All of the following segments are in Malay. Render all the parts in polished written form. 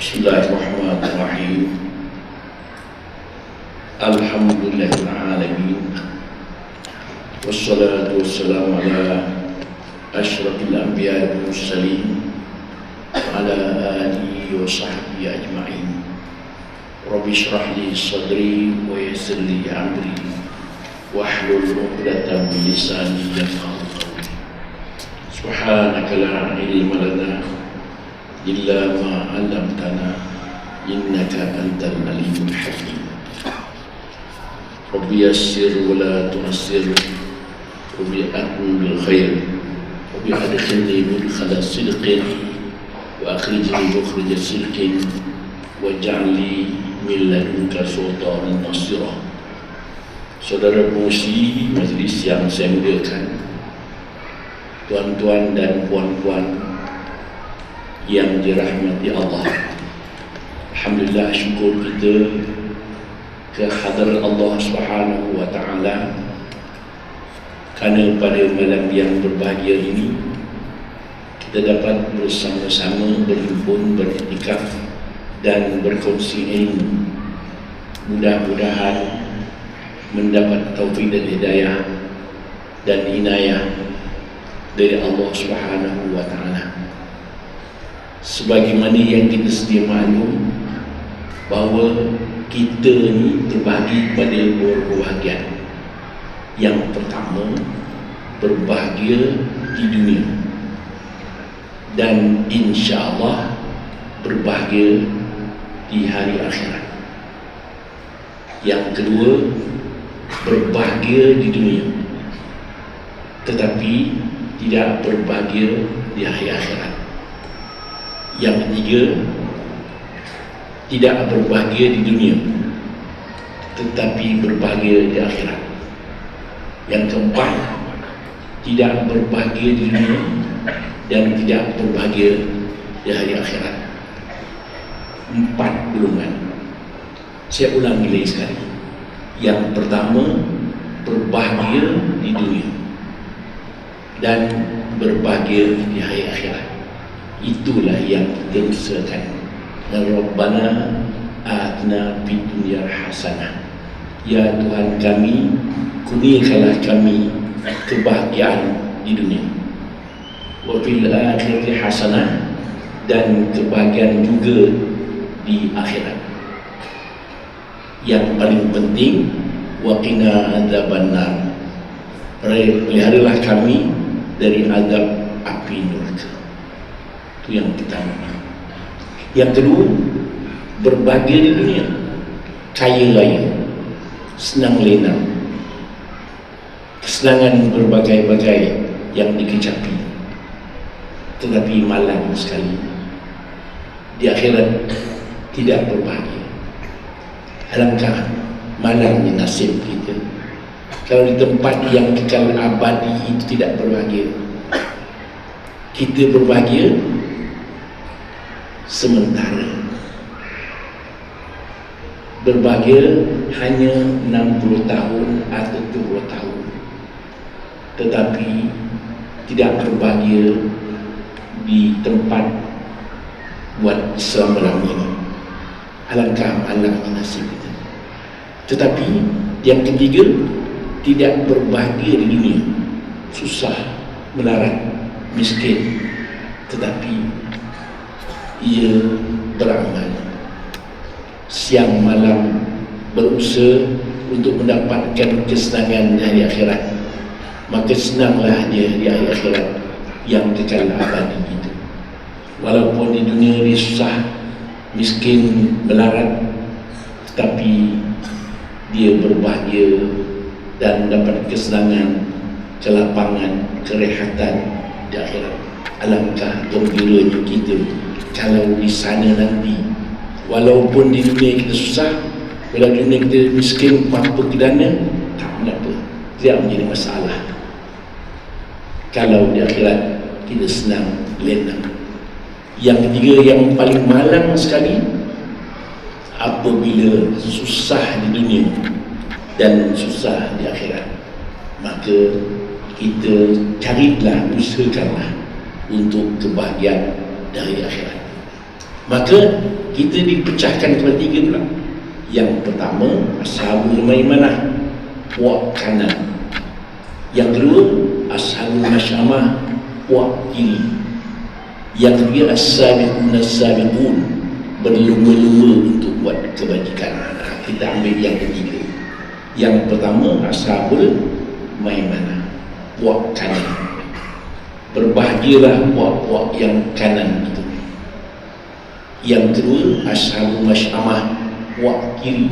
Bismillahirrahmanirrahim. Alhamdulillahirrahmanirrahim. Wassalatu wassalamu ala asyrafil anbiya'i wal mursalin wa ala alihi wa sahbihi ajma'in. Rabbi shrah li sadri wa yassir li amri wahlul 'uqdatam min lisani yafqahu qawli. Subhanaka la ilma lana illa ma 'allamtana innaka antal alimul hakim. Rabbi yassir wa la tu'assir, Rabbi aqim bil khair, Rabbi adkhilni mudkhala sidqin wa akhrijni mukhrij sidqin waj'alni min ladunka sultanan nasira. Saudara pengurusi majlis yang saya muliakan, tuan-tuan dan puan-puan yang dirahmati Allah, alhamdulillah, syukur kita kehadiran Allah Subhanahu wa taala kerana pada malam yang berbahagia ini kita dapat bersama-sama berhimpun, beriktikaf dan berkongsi ilmu. Mudah-mudahan mendapat taufik dan hidayah dan inayah dari Allah Subhanahu wa taala. Sebagaimana yang kita sedia maklum bahawa kita ni terbagi pada beberapa bahagian. Yang pertama, berbahagia di dunia, dan insya-Allah berbahagia di hari akhirat. Yang kedua, berbahagia di dunia tetapi tidak berbahagia di hari akhirat. Yang ketiga, tidak berbahagia di dunia tetapi berbahagia di akhirat. Yang keempat, tidak berbahagia di dunia dan tidak berbahagia di hari akhirat. 4 golongan. Saya ulangi lagi sekali. Yang pertama, berbahagia di dunia dan berbahagia di hari akhirat. Itulah yang kita usahakan. Rabbana atina fid dunya hasanah. Ya Tuhan kami, kurniakanlah kami kebahagiaan di dunia. Wa fil akhirati hasanah, dan kebahagiaan juga di akhirat. Yang paling penting, wa qina adzabannar. Peliharalah kami dari azab api neraka. Itu yang pertama. Yang kedua, berbahagia di dunia, kaya raya, senang lenang, kesenangan berbagai-bagai yang dikecapi, tetapi malang sekali di akhirat tidak berbahagia. Alangkah malangnya nasib kita kalau di tempat yang kekal abadi itu tidak berbahagia. Kita berbahagia sementara, berbahagia hanya 60 tahun atau 20 tahun, tetapi tidak berbahagia di tempat buat selama-lamanya. Alangkah malangnya nasib kita. Tetapi yang ketiga, tidak berbahagia di dunia, susah, melarat, miskin, tetapi ia beramal siang malam berusaha untuk mendapatkan kesenangan di hari akhirat. Maka senanglah dia di hari akhirat yang kekal abadi itu. Walaupun di dunia dia susah, miskin, melarat, tetapi dia berbahagia dan dapat kesenangan, kelapangan, kerehatan di akhirat. Alangkah gembiranya kita kalau di sana nanti, walaupun di dunia kita susah, bila dunia kita miskin, mampu kedana, tak apa, tidak menjadi masalah. Kalau di akhirat kita senang lenang. Yang ketiga, yang paling malang sekali, apabila susah di dunia dan susah di akhirat, maka kita carilah, usahakanlah untuk kebahagiaan dari akhirat. Maka kita dipecahkan kepada tiga pula. Yang pertama, ashabul maimanah, puak kanan. Yang kedua, ashabul masyamah, puak kiri. Yang ketiga, as-sabiqun as-sabiqun, berlumba-lumba untuk buat kebajikan. Kita ambil yang ketiga. Yang pertama, ashabul maimanah, puak kanan. Berbahagialah puak-puak yang kanan itu. Yang kedua, ashabul masyamah, puak kiri.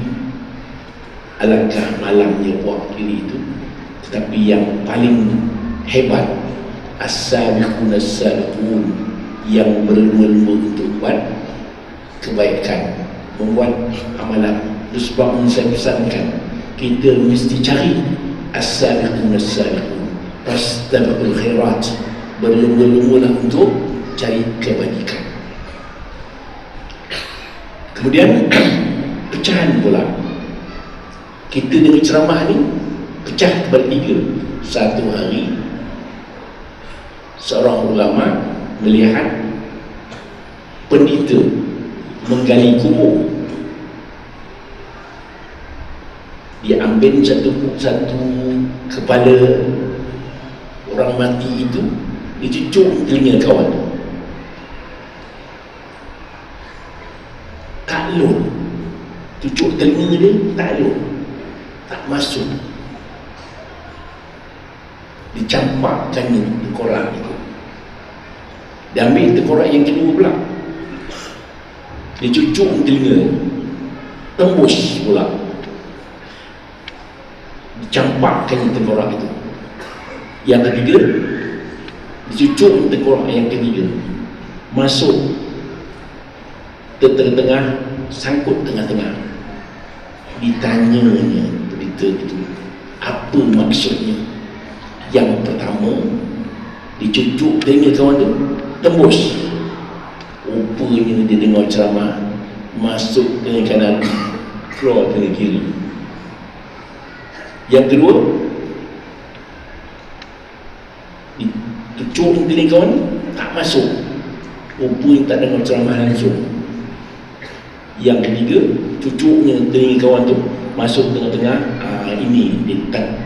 Alangkah malangnya puak kiri itu. Tetapi yang paling hebat, as-sabiqun as-sabiqun, yang berlumba-lumba untuk buat kebaikan, membuat amalan. Itu sebab saya pesankan, kita mesti cari as-sabiqun as-sabiqun, fastabiqul khairat, berlumba-lumba untuk cari kebajikan. Kemudian pecahan pula. Kita dengan ceramah ni pecah kepada tiga. Satu hari seorang ulama melihat pendeta menggali kubur. Dia ambil satu kepala orang mati itu, dia cucuk telinga kawan. Tak lun. Cucuk telinga dia tak lun, tak masuk. Dicampakkannya tengkorak itu. Dia ambil tengkorak yang kedua pula, dia cucuk telinga, tembus pula. Dicampakkannya tengkorak itu. Yang ketiga, dicucuk tengkorak yang ketiga, masuk tengah-tengah, sangkut tengah-tengah. Ditanyanya pendeta itu, apa maksudnya? Yang pertama, dicucuk telinga kawan tu, tembus. Rupanya dia dengar ceramah, masuk telinga kanan, keluar telinga kiri. Yang kedua, dicucuk telinga kawan, tak masuk. Rupanya tak dengar ceramah langsung. Yang ketiga, cucuknya telinga kawan tu masuk tengah-tengah. Ini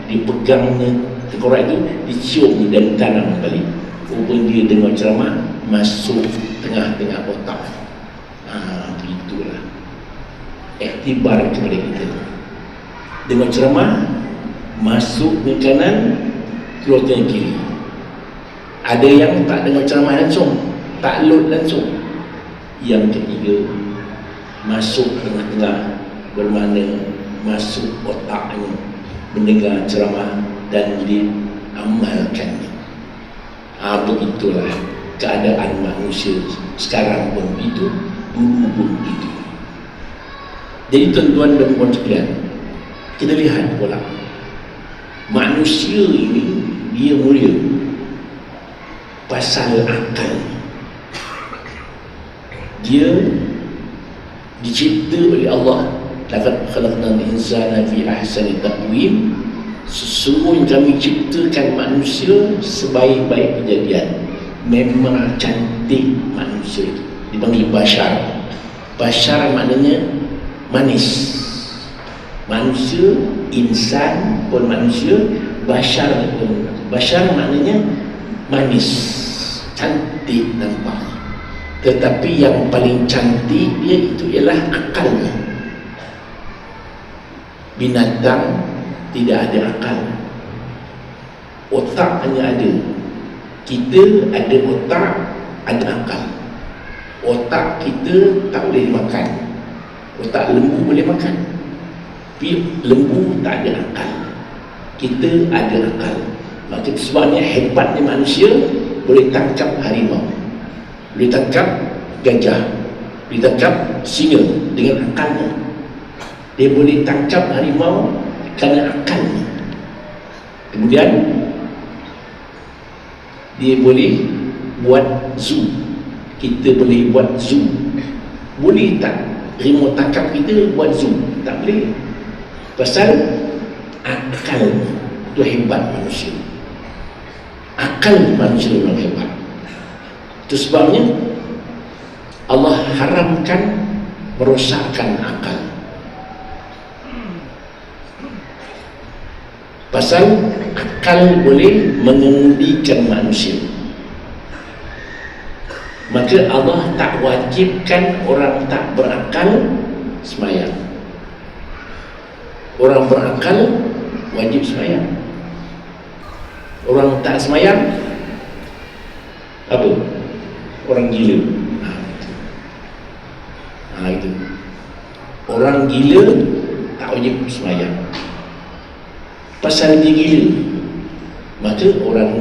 dipegangnya tengkorak itu, dicium dan tanam balik. Rupanya dia dengar ceramah, masuk tengah-tengah otak. Begitulah iktibar kepada kita. Dengar ceramah, masuk ke kanan, keluar ke kiri. Ada yang tak dengar ceramah langsung, tak load langsung. Yang ketiga, masuk tengah-tengah, bermakna masuk otaknya, mendengar ceramah dan diamalkannya. Begitulah keadaan manusia sekarang pun itu, dulu pun itu. Jadi tuan-tuan dan puan sekalian, kita lihat pula manusia ini dia mulia pasal akal. Dia dicipta oleh Allah. Laqad khalaqnal insana fi ahsani taqwim. Sesungguhnya kami ciptakan manusia sebaik-baik kejadian. Memang cantik manusia itu. Dipanggil bashar. Bashar maknanya manis. Manusia, insan pun manusia, bashar pun. Bashar maknanya manis, cantik nampak. Tetapi yang paling cantik dia itu ialah akalnya. Binatang tidak ada akal, otak hanya ada. Kita ada otak, ada akal. Otak kita tak boleh makan. Otak lembu boleh makan, tapi lembu tak ada akal. Kita ada akal. Maka sebabnya hebatnya manusia boleh tangkap harimau, boleh tangkap gajah, boleh tangkap singa dengan akalnya. Dia boleh tangkap harimau kerana akalnya. Kemudian dia boleh buat zoo. Kita boleh buat zoo. Boleh tak harimau tangkap kita buat zoo? Tak boleh. Pasal akalnya. Itu hebat manusia. Akal manusia memang hebat. Itu sebabnya Allah haramkan merosakkan akal. Pasal akal boleh mengemudikan manusia. Maka Allah tak wajibkan orang tak berakal sembahyang. Orang berakal wajib sembahyang. Orang tak sembahyang apa? Orang gila. Itu. Orang gila tak wajib sembahyang. Pasal dia gila, maka orang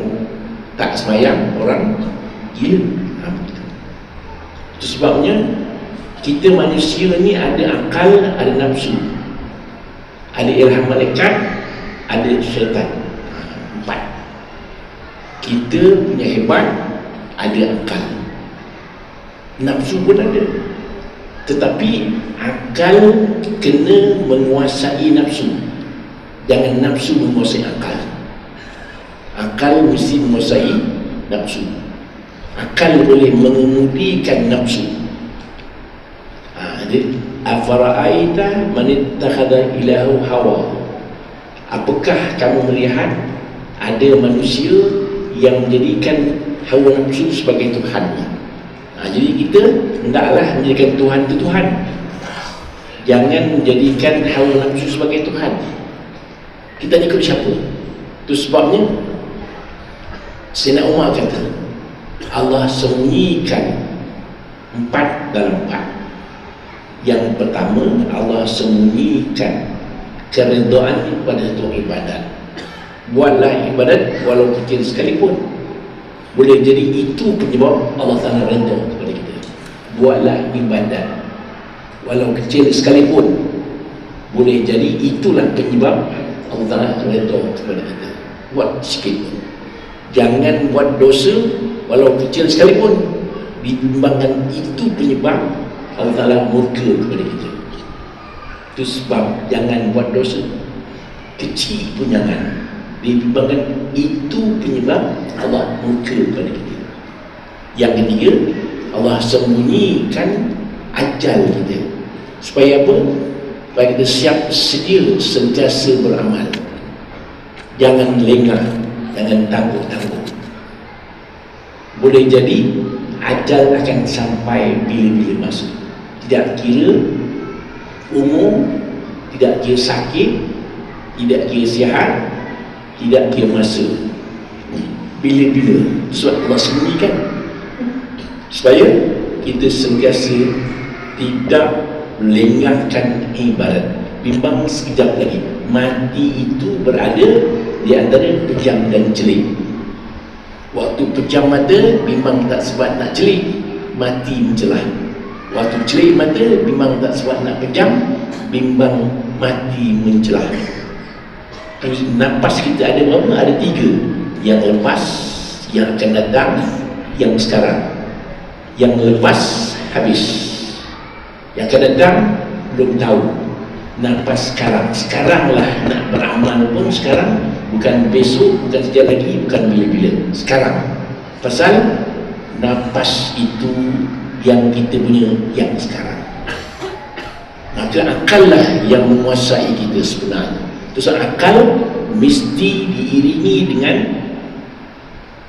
tak sembahyang orang gila. Itu sebabnya kita manusia ni ada akal, ada nafsu, ada ilham malaikat, ada syaitan. 4. Kita punya hebat, ada akal, nafsu pun ada. Tetapi akal kena menguasai nafsu. Jangan nafsu menguasai akal. Akal mesti menguasai nafsu. Akal boleh mengemudikan nafsu. Afara'aita man ittakhadha ilahu hawa. Apakah kamu melihat ada manusia yang menjadikan hawa nafsu sebagai Tuhannya? Jadi kita hendaklah menjadikan Tuhan itu Tuhan. Jangan menjadikan hawa nafsu sebagai Tuhan. Kita ikut siapa? Itu sebabnya Sayyidina Umar kata Allah sembunyikan 4 dalam 4. Yang pertama, Allah sembunyikan keredaan kepada tuan ibadat. Buatlah ibadat walau kecil sekalipun. Boleh jadi itu penyebab Allah Ta'ala redha kepada kita. Buatlah ibadat walau kecil sekalipun. Boleh jadi itulah penyebab Allah Ta'ala redha kepada kita. Buat sikit pun. Jangan buat dosa walau kecil sekalipun. Dibimbangkan itu penyebab Allah Ta'ala murka kepada kita. Itu sebab jangan buat dosa kecil pun jangan. Dibimbangkan itu penyebab Allah murka kepada kita. Yang ketiga, Allah sembunyikan ajal kita. Supaya apa? Supaya kita siap sedia sentiasa beramal. Jangan lengah, jangan tangguh-tangguh. Boleh jadi ajal akan sampai bila-bila masa. Tidak kira umur, tidak kira sakit, tidak kira sihat, tidak kira masa. Bila-bila. Sebab Allah sembunyikan supaya kita sentiasa tidak lengahkan ibadat. Bimbang sekejap lagi, mati itu berada di antara pejam dan celik. Waktu pejam mata, bimbang tak sempat nak celik, mati mencelah. Waktu celik mata, bimbang tak sempat nak pejam, bimbang mati mencelah. Napas kita ada berapa? Ada 3. Yang lepas, yang akan datang, yang sekarang. Yang lepas habis, yang akan datang belum tahu. Napas sekarang. Sekarang lah nak beramal pun sekarang. Bukan besok, bukan sekejap lagi, bukan bila-bila. Sekarang. Pasal napas itu yang kita punya yang sekarang. Maka akal lah yang menguasai kita sebenarnya. Terus akal mesti diiringi dengan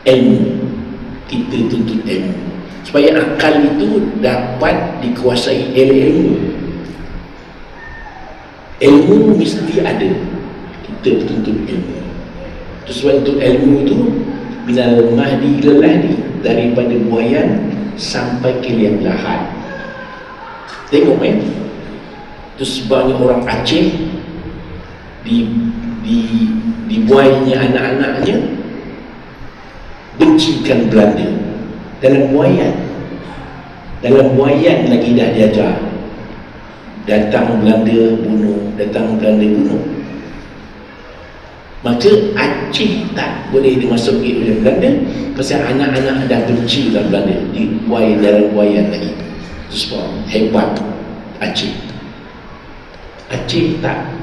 ilmu. Kita tuntut ilmu supaya akal itu dapat dikuasai ilmu. Ilmu mesti ada. Kita tuntut ilmu. Terus untuk ilmu itu minal mahdi ilal lahdi, daripada buayan sampai ke liang lahat. Tengok itu sebabnya orang Aceh dibuainya anak-anaknya bencikan Belanda. Dalam buayan lagi dah diajar. Datang Belanda bunuh, datang Belanda bunuh. Maka Aceh tak boleh dimasuki oleh Belanda pasal anak-anak dah benci dalam Belanda, dibuai dalam buayan lagi. Itu sebab hebat Aceh. Aceh tak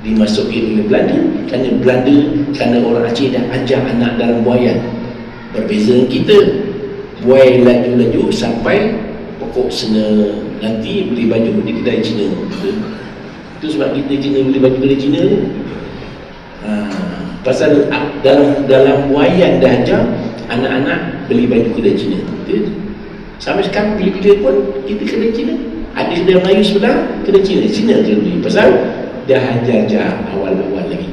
dimasuki oleh Belanda kerana orang Aceh dah ajar anak dalam buayan. Berbeza kita, buai laju-laju sampai pokok sena, nanti beli baju di kedai Cina. Itu sebab kita kena beli baju kedai Cina tu. Pasal dalam wayan dah ajar anak-anak beli baju kedai Cina. Sampai sekarang bila-bila pun kita kedai Cina. Ada kedai Melayu sebelah, kedai Cina kena beli. Pasal dah ajar awal-awal lagi.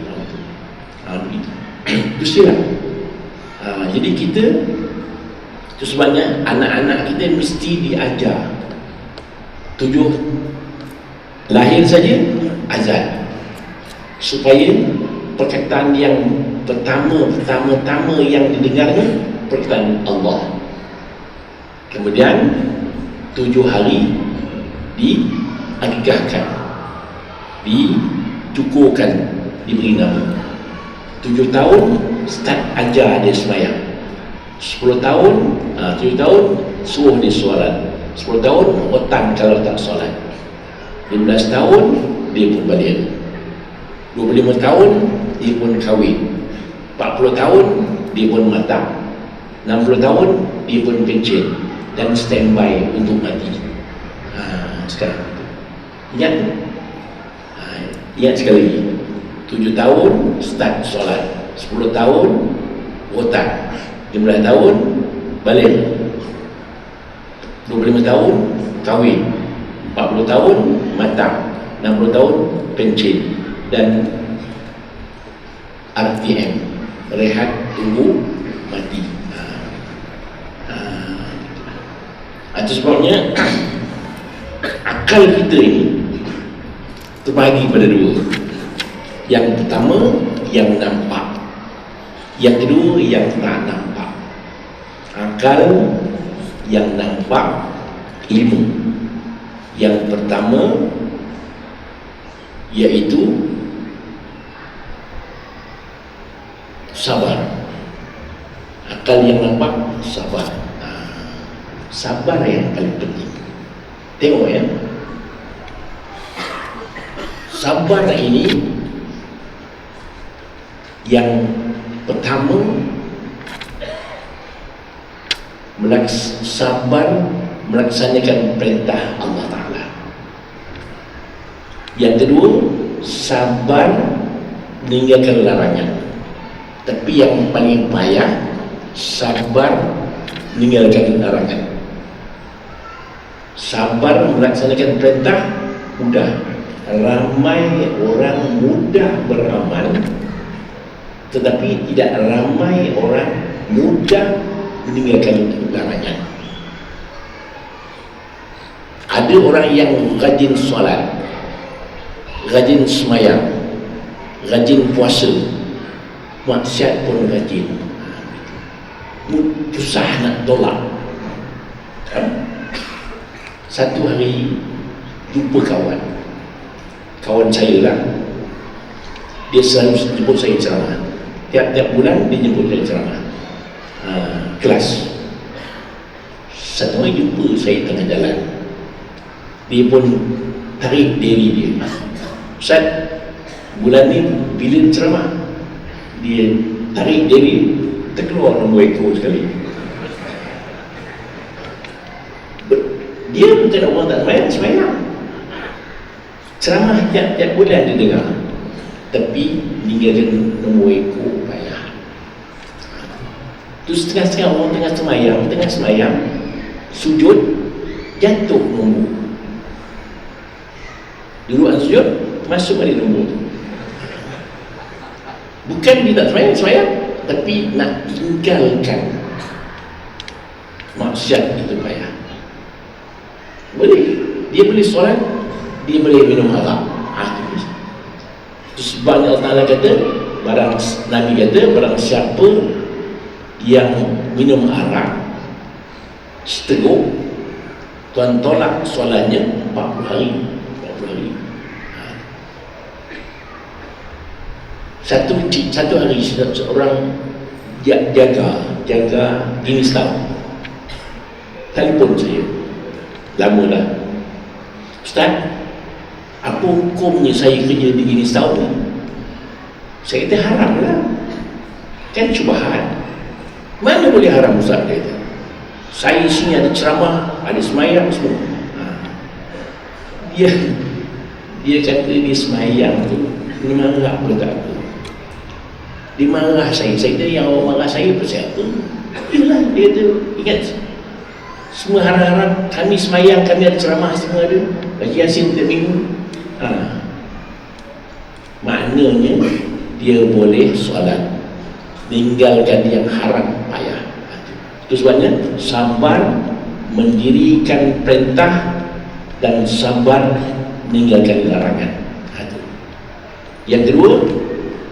Begitu. Itu silap. Jadi kita, itu sebabnya anak-anak kita mesti diajar 7 lahir saja azan, supaya perkataan yang pertama yang didengarnya perkataan Allah. Kemudian 7 hari diakikahkan, dicukurkan, diberi nama. 7 tahun start ajar dia sembahyang. 10 tahun 7 tahun suruh dia solat. 10 tahun otak kalau tak solat. 15 tahun dia pun balik. 25 tahun dia pun kahwin. 40 tahun dia pun matang. 60 tahun dia pun kencing dan standby untuk mati. Sekarang ingat sekali lagi. 7 tahun start solat, 10 tahun otak, 15 tahun balik, 25 tahun kahwin, 40 tahun matang, 60 tahun kencing dan RTM, rehat tunggu mati. Itu sebabnya akal kita ini terbagi pada 2. Yang pertama yang nampak, yang kedua yang tak nampak. Akal yang nampak ilmu. Yang pertama iaitu sabar. Akal yang nampak sabar. Sabar yang paling penting. Tengok ya, sabar ini yang pertama, sabar melaksanakan perintah Allah Ta'ala. Yang kedua, sabar meninggalkan larangan. Tapi yang paling payah, sabar meninggalkan larangan. Sabar melaksanakan perintah mudah. Ramai orang mudah beramal, tetapi tidak ramai orang mudah meninggalkan larangan. Ada orang yang rajin solat, rajin semayang, rajin puasa, maksiat pun rajin, susah nak tolak. Satu hari jumpa kawan saya lah, dia selalu jemput saya ceramah. Tiap-tiap bulan dia jemput saya ceramah kelas. Satu hari jumpa saya tengah jalan, dia pun tarik diri dia, Ustaz, bulan ni bila ceramah? Dia tarik diri, terkeluar nombor ekor sekali. Dia bukan orang tak semayang. Ceramah tiap-tiap bulan dia dengar, tapi ninggalkan nombor ekor payah. Tu setengah-setengah orang tengah semayang, sujud, jatuh nombor. Duduk sujud, masuk balik nombor tu. Bukan dia tak semayang, tapi nak tinggalkan maksiat itu payah. Boleh, dia boleh solat, dia boleh minum arak. Itu sebabnya Allah Ta'ala kata, Nabi kata, barang siapa yang minum arak seteguk, Tuhan tolak solatnya 40 hari. Satu hari seorang jaga gini setahun telefon saya, lama dah, Ustaz, apa hukumnya saya kerja di gini setahun? Saya kata haram lah, kan syubhat. Mana boleh haram Ustaz? Dia kata, saya sini ada ceramah ada semayang semua. Dia kata dia semayang tu, dia marah ke tak apa? Dia marah saya kata yang awak marah saya pasal apa? Yalah, dia tu ingat semua harap-harap kami semayang, kami ada ceramah semua ada bagi Yasin tiap minggu. Maknanya dia boleh solat, tinggalkan yang haram payah. Itu sebabnya sabar mendirikan perintah dan sabar meninggalkan larangan. Yang kedua,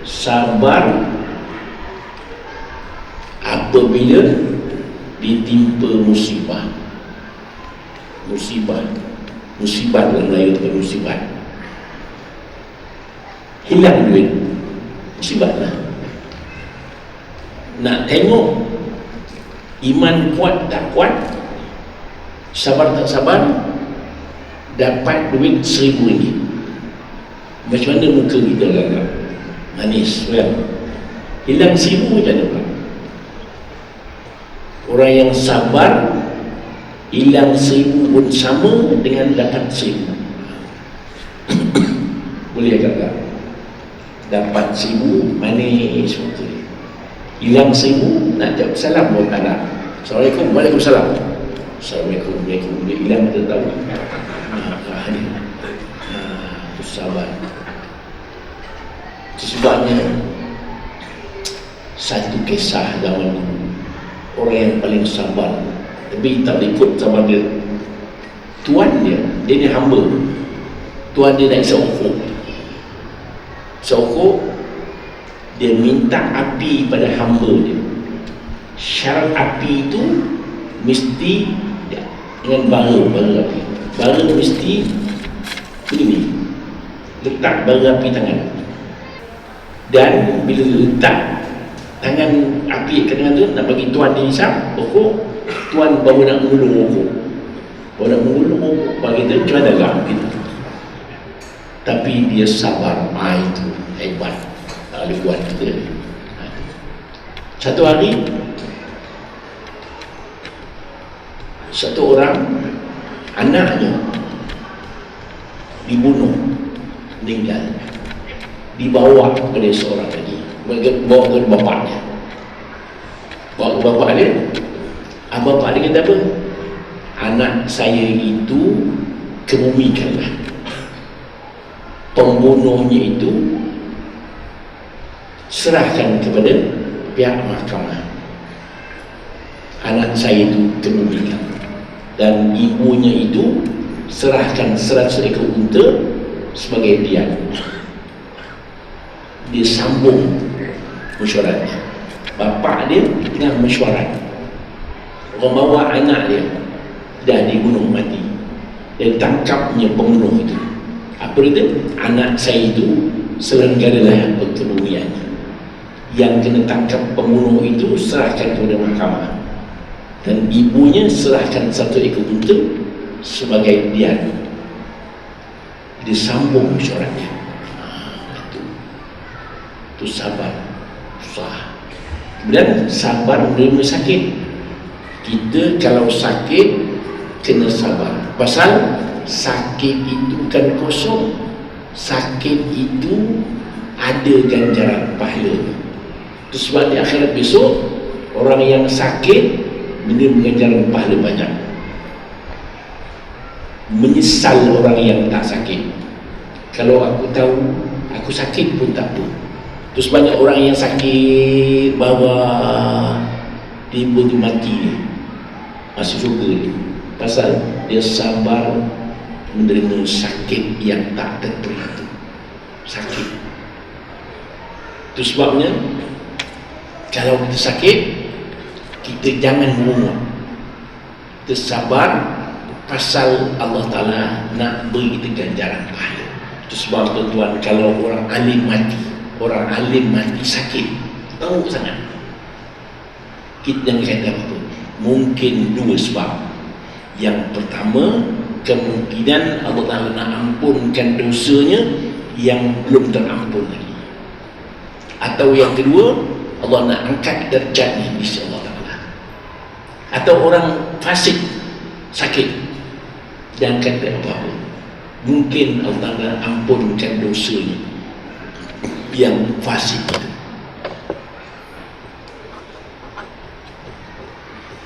sabar apabila ditimpa musibah dalam Melayu itu musibah. Hilang duit, musibah lah. Nak tengok iman kuat tak kuat, sabar tak sabar, dapat duit RM1,000. Macam mana muka kita agak manis kan? Hilang RM1,000 macam mana? Orang yang sabar hilang RM1,000 pun sama dengan dapat RM1,000. Boleh agak-agak dapat RM1,000 manis muka, hilang RM1,000 nak jawab salam pun tak nak. Assalamualaikum, waalaikumsalam. Assalamualaikum, dia hilang kita tahu. Itu sabar. Sebabnya satu kisah zaman dulu, orang yang paling sabar tapi tak ikut sabar dia, tuan dia ni hamba. Tuan dia nak seokok, dia minta api pada hamba dia. Syarat api itu mesti dengan bara api. Bara mesti ini, letak bara api tangan, dan bila letak tangan api ke tangan tu nak bagi tuan dia hisap pokok, tuan baru nak mengulung pokok, bagi dia macam mana gitu. Tapi dia sabar. Itu hebat, tak boleh buat kita. Satu hari satu orang anaknya dibunuh, meninggal, dibawa kepada seorang lagi, bawa ke bapaknya. Bapak dia kata apa? Anak saya itu kebumikanlah, pembunuhnya itu serahkan kepada pihak mahkamah. Anak saya itu kebumikan, dan ibunya itu serahkan 100 ekor unta sebagai diat. Dia sambung mesyuaratnya. Bapak dia tengah mesyuarat, orang bawa anak dia dah dibunuh mati, dia tangkapnya pembunuh itu. Apa dia? Anak saya itu selenggaralah kebumiannya, yang kena tangkap pembunuh itu serahkan kepada mahkamah, dan ibunya serahkan 1 ekor unta sebagai diat. Dia sambung mesyuaratnya. Itu sabar, susah. Kemudian sabar menerima sakit. Kita kalau sakit kena sabar, pasal sakit itu bukan kosong. Sakit itu ada ganjaran pahala. Itu sebab di akhirat besok orang yang sakit menerima ganjaran pahala banyak. Menyesal orang yang tak sakit. Kalau aku tahu aku sakit pun tak apa. Terus banyak orang yang sakit bawah tiba-tiba mati, masuk syurga dia, pasal dia sabar menerima sakit yang tak tentu itu. Sakit itu sebabnya kalau kita sakit, kita jangan mengungut, kita sabar, pasal Allah Ta'ala nak beri kita ganjaran pahala. Itu sebab tuan-tuan, kalau orang alim mati sakit, tahu sangat, kita jangan kata apa-apa. Mungkin 2 sebab. Yang pertama, kemungkinan Allah Ta'ala nak ampunkan dosanya yang belum terampun lagi. Atau yang kedua, Allah nak angkat darjatnya di sisi Allah Ta'ala. Atau orang fasik sakit dan kata apa-apa, mungkin Allah Ta'ala ampunkan dosanya yang fasik itu.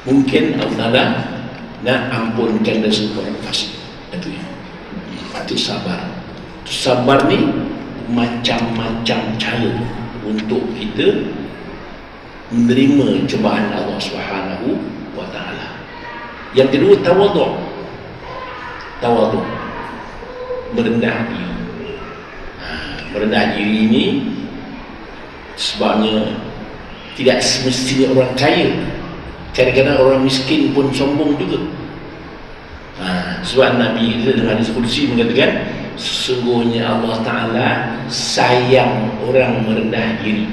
Mungkin Allah Ta'ala nak ampunkan dosa orang fasik. Itu ya. Itu sabar. Sabar ni macam-macam cara untuk kita menerima cubaan Allah Subhanahu wa Ta'ala. Yang kedua, tawaduk. Tawaduk, merendah diri. Merendah diri ini sebabnya tidak semestinya orang kaya, kadang-kadang orang miskin pun sombong juga. Sebab Nabi dalam hadis qudsi mengatakan, sesungguhnya Allah Ta'ala sayang orang merendah diri,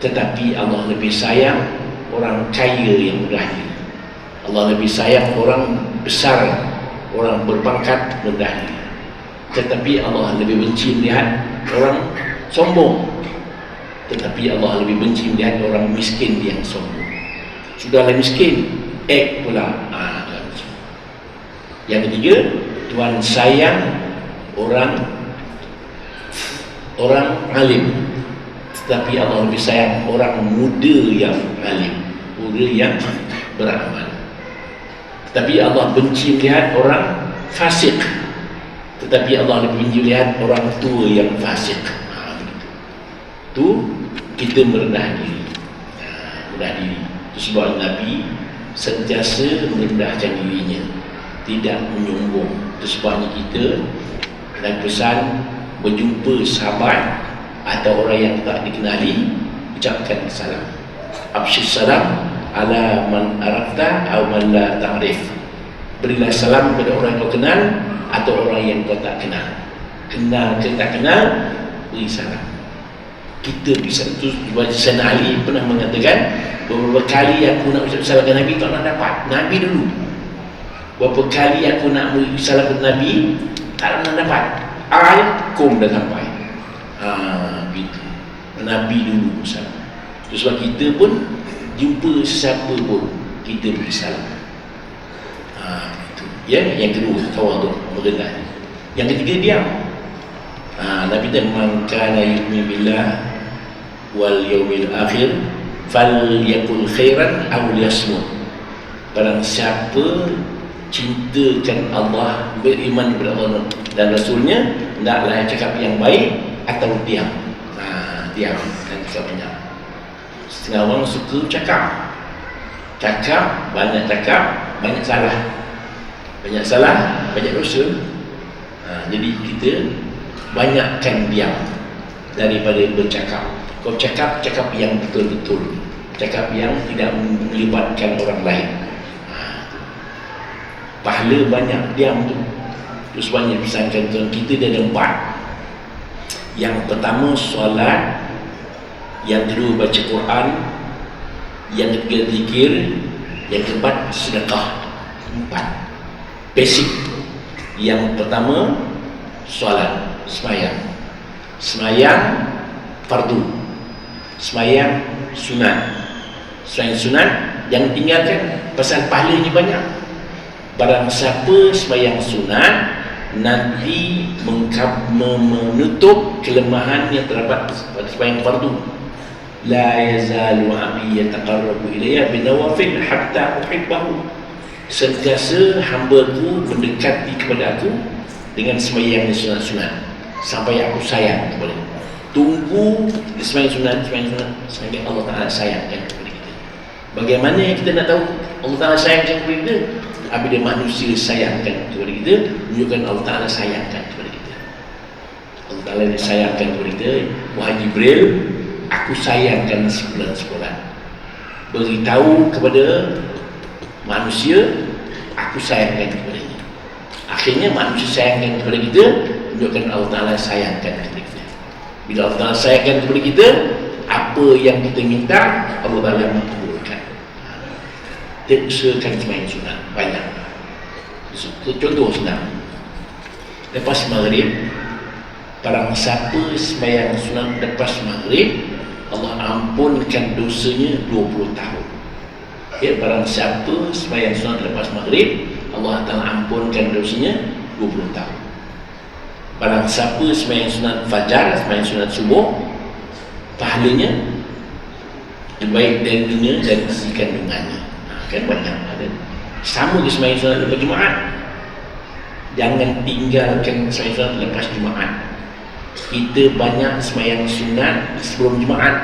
tetapi Allah lebih sayang orang kaya yang merendah diri. Allah lebih sayang orang besar, orang berpangkat rendah diri, tetapi Allah lebih benci melihat orang sombong, tetapi Allah lebih benci melihat orang miskin yang sombong. Sudahlah miskin, pula. Yang ketiga, Tuhan sayang orang alim, tetapi Allah lebih sayang orang muda yang alim, muda yang beramal. Tetapi Allah benci melihat orang fasik, tetapi Allah lebih benci melihat orang tua yang fasik. Itu kita merendah diri. Merendah diri. Itu sebab Nabi sentiasa merendahkan dirinya, tidak menyombong. Itu sebabnya kita dalam pesan berjumpa sahabat atau orang yang tak dikenali, ucapkan salam. Absyis salam ala man arafta aw man la ta'rif. Berilah salam kepada orang yang kau kenal atau orang yang kau tak kenal. Kenal ke tak kenal, beri salam. Kita bisa. Itu Sayyidina Ali pernah mengatakan, beberapa kali aku nak ucap salam kepada Nabi, tak nak dapat. Nabi dulu. Berapa kali aku nak salam kepada Nabi, tak nak dapat. Kum dah sampai. Gitu. Nabi dulu salam. Itu sebab kita pun jumpa sesiapa pun kita beri salam. Itu. Ya, yang kedua, tawaduk, merendah. Yang ketiga, diam. Nabi kata, man kana yu'minu billah wal yawmil akhir falyakul khairan aw liyasmut. Barang siapa cintakan Allah, beriman kepada Allah dan Rasulnya, hendaklah cakap yang baik atau diam. Diam dan cakap banyak. Setengah orang suka cakap, banyak salah, banyak dosa. Jadi kita banyakkan diam daripada bercakap. Kau cakap yang betul-betul, cakap yang tidak melibatkan orang lain. Pahala banyak diam tu. Terus banyak pesankan Tuhan kita ada 4. Yang pertama solat, yang kedua baca Quran, yang ketiga zikir, yang keempat sedekah. 4 basic. Yang pertama solat, semayang fardu, semayang sunat. Semayang sunat jangan tinggalkan, pasal pahalanya banyak. Barang siapa semayang sunat, nanti menutup kelemahan yang terdapat pada semayang fardu. La yazalu 'abdi yataqarrabu ilayya binawafil hatta uhibbahu. Sentiasa hamba-Ku mendekati kepada Aku dengan semayang sunat-sunat sampai Aku sayang kepada dia. Tunggu semayang sunat sampai Allah Ta'ala sayangkan kepada kita. Bagaimana kita nak tahu Allah Ta'ala sayangkan kepada kita? Apabila manusia sayangkan kepada kita, menunjukkan Allah Ta'ala sayangkan kepada kita. Allah Ta'ala sayangkan kepada kita. Wahai Jibril, aku sayangkan sebulan-sebulan. Beritahu kepada manusia, aku sayangkan kepadanya. Akhirnya manusia sayangkan kepada kita, menunjukkan Allah Ta'ala sayangkan kepada kita. Bila Allah Ta'ala sayangkan kepada kita, apa yang kita minta, Allah Ta'ala mengabulkan. Kita usahakan semayang sunat banyak. Contoh senang, lepas maghrib, barang siapa semayang sunat lepas maghrib, Allah ampunkan dosanya 20 tahun. Ya, barang siapa sembahyang sunat lepas maghrib, Allah Ta'ala ampunkan dosanya 20 tahun. Barang siapa sembahyang sunat fajar, sembahyang sunat subuh, pahalanya lebih baik dari dunia dan isi kandungannya. Kan banyak ada. Sama ke sembahyang sunat lepas Jumaat. Jangan tinggalkan sembahyang sunat lepas Jumaat. Kita banyak sembahyang sunat sebelum Jumaat.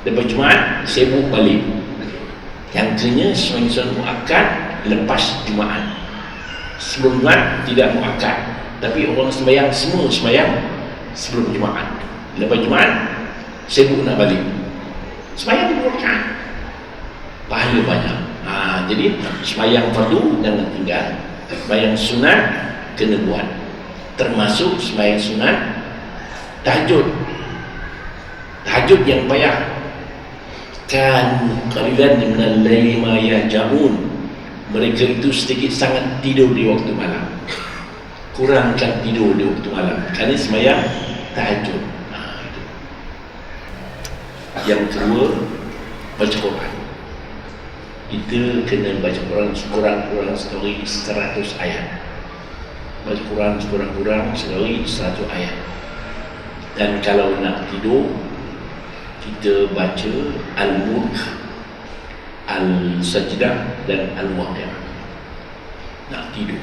Lepas Jumaat sibuk balik. Yang kena sembahyang sunat muakkad lepas Jumaat. Sebelum Jumaat tidak muakkad. Tapi orang sembahyang semua sembahyang sebelum Jumaat. Lepas Jumaat sibuk nak balik. Sembahyang 2 rakaat. Pahala banyak. Jadi sembahyang fardu jangan tinggal. Sembahyang sunat kena buat. Termasuk sembahyang sunat tahajud. Tahajud yang payah. Kan qalilan minal laili ma yahjaun. Mereka itu sedikit sangat tidur di waktu malam. Kurangkan tidur di waktu malam. Kerana sembahyang tahajud. Yang kedua, baca Quran. Kita kena baca Quran sekurang-kurang sekali 100 ayat. Baca Quran sekurang-kurang sekali 100 ayat. Dan kalau nak tidur, kita baca Al-Mulk, Al-Sajdah dan Al-Waqi'ah. Nak tidur.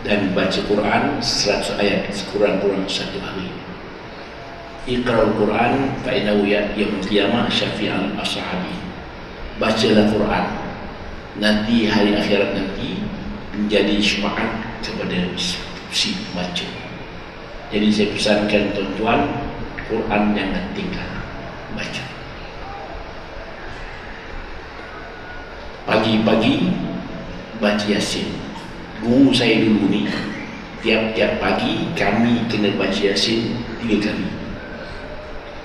Dan baca Quran 100 ayat sekurang-kurang 1 hari. Iqra'ul Quran fa'innahu ya'yamul qiyamah syafi'an ashabi. Bacalah Quran, nanti hari akhirat nanti menjadi syafaat kepada si baca. Jadi saya pesankan tuan-tuan, Quran jangan tinggal baca. Pagi-pagi baca Yasin. Guru saya dulu ni, tiap-tiap pagi kami kena baca Yasin 3 kali.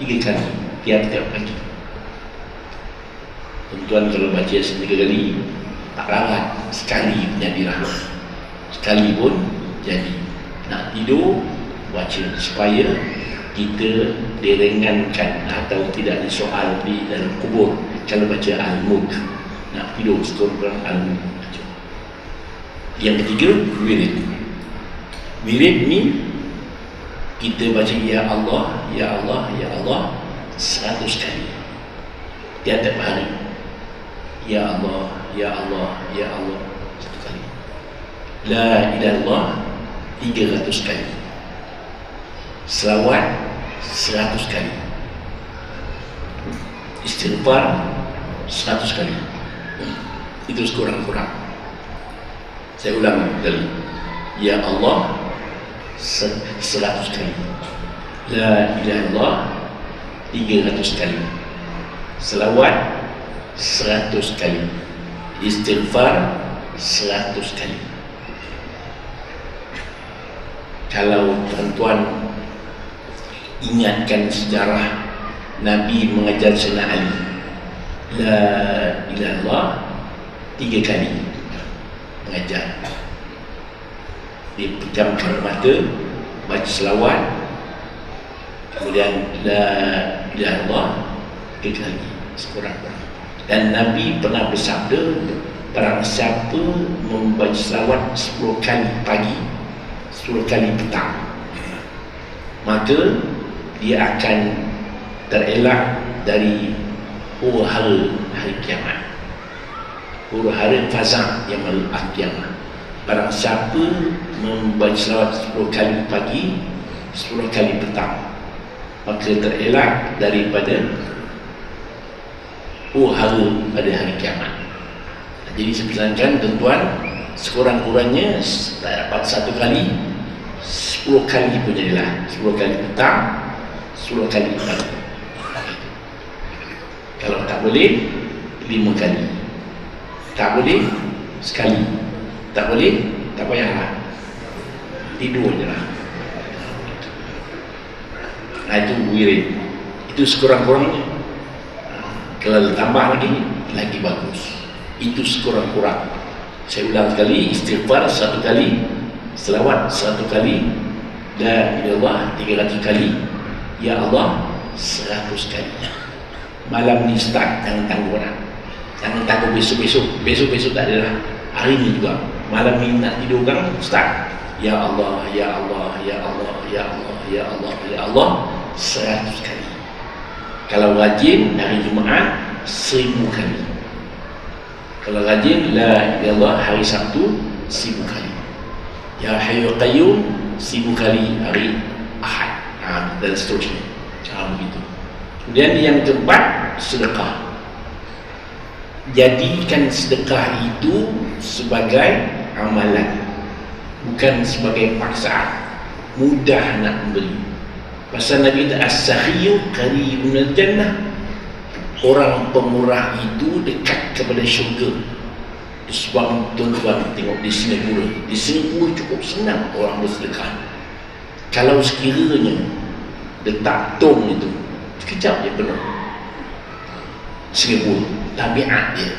3 kali tiap-tiap pagi. Tuan-tuan kalau baca Yasin 3 kali tak rawat, sekali menjadi rahmat. Sekali pun jadi. Nak tidur baca supaya kita diringankan atau tidak disoal di dalam kubur. Kalau baca Al-Mulk, nak tidur sekurang-kurang Al-Mulk. Yang ketiga, wirid. Wirid ni kita baca Ya Allah, Ya Allah, Ya Allah 100 kali tiap-tiap hari. Ya Allah, Ya Allah, Ya Allah 1 kali. La ilaha illallah 300 kali. Selawat 100 kali. Istighfar 100 kali. Itu sekurang-kurang. Saya ulang kali. Ya Allah 100 kali. La ilaha illallah 300 kali. Selawat 100 kali. Istighfar 100 kali. Kalau tuan-tuan ingatkan sejarah Nabi mengajar Sayyidina Ali, La ilaha illallah 3 kali mengajar. Dia pejamkan mata, baca selawat, kemudian La ilaha illallah 3 kali sekurang-kurang. Dan Nabi pernah bersabda, barang siapa membaca selawat 10 kali pagi, 10 kali petang, maka dia akan terelak dari huru-hara hari kiamat, huru-hara fazak yang malam kiamat. Barang siapa membaca selawat 10 kali pagi, 10 kali petang, maka terelak daripada huru-hara pada hari kiamat. Jadi saya pesankan tuan-tuan, sekurang-kurangnya tak dapat 1 kali, 10 kali pun jadilah. 10 kali petang, 10 kali pagi. Kalau tak boleh 5 kali. Tak boleh sekali. Tak boleh, tak payahlah, tidur je lah. Nah, itu wirid. Itu sekurang-kurangnya. Kalau tambah lagi bagus. Itu sekurang-kurang. Saya ulang sekali, istighfar 1 kali, selawat 1 kali, La ilallah 300 kali, Ya Allah 100 kali. malam ni start, jangan tangguh nak. Jangan tangguh besok tak ada lah. Hari ni juga, malam ni nak tidur kan, start. Ya Allah, Ya Allah, Ya Allah, Ya Allah, Ya Allah, Ya Allah 100 kali. Kalau rajin hari Jumaat 1000 kali. Kalau rajin La ilaha illallah hari Sabtu 1000 kali. Ya Hayyu Qayyum 1000 kali hari Ahad, dan seterusnya. Begitu. Kemudian yang keempat, sedekah. Jadikan sedekah itu sebagai amalan, bukan sebagai paksaan. Mudah nak memberi. Pasal Nabi kata as-sakhiyu qaribun al-jannah. Orang pemurah itu dekat kepada syurga. Sebab tuan-tuan tengok di Singapura. Di Singapura cukup senang orang bersedekah. Kalau sekiranya letak tong itu, sekejap je penuh. Singapura, tabiat dia.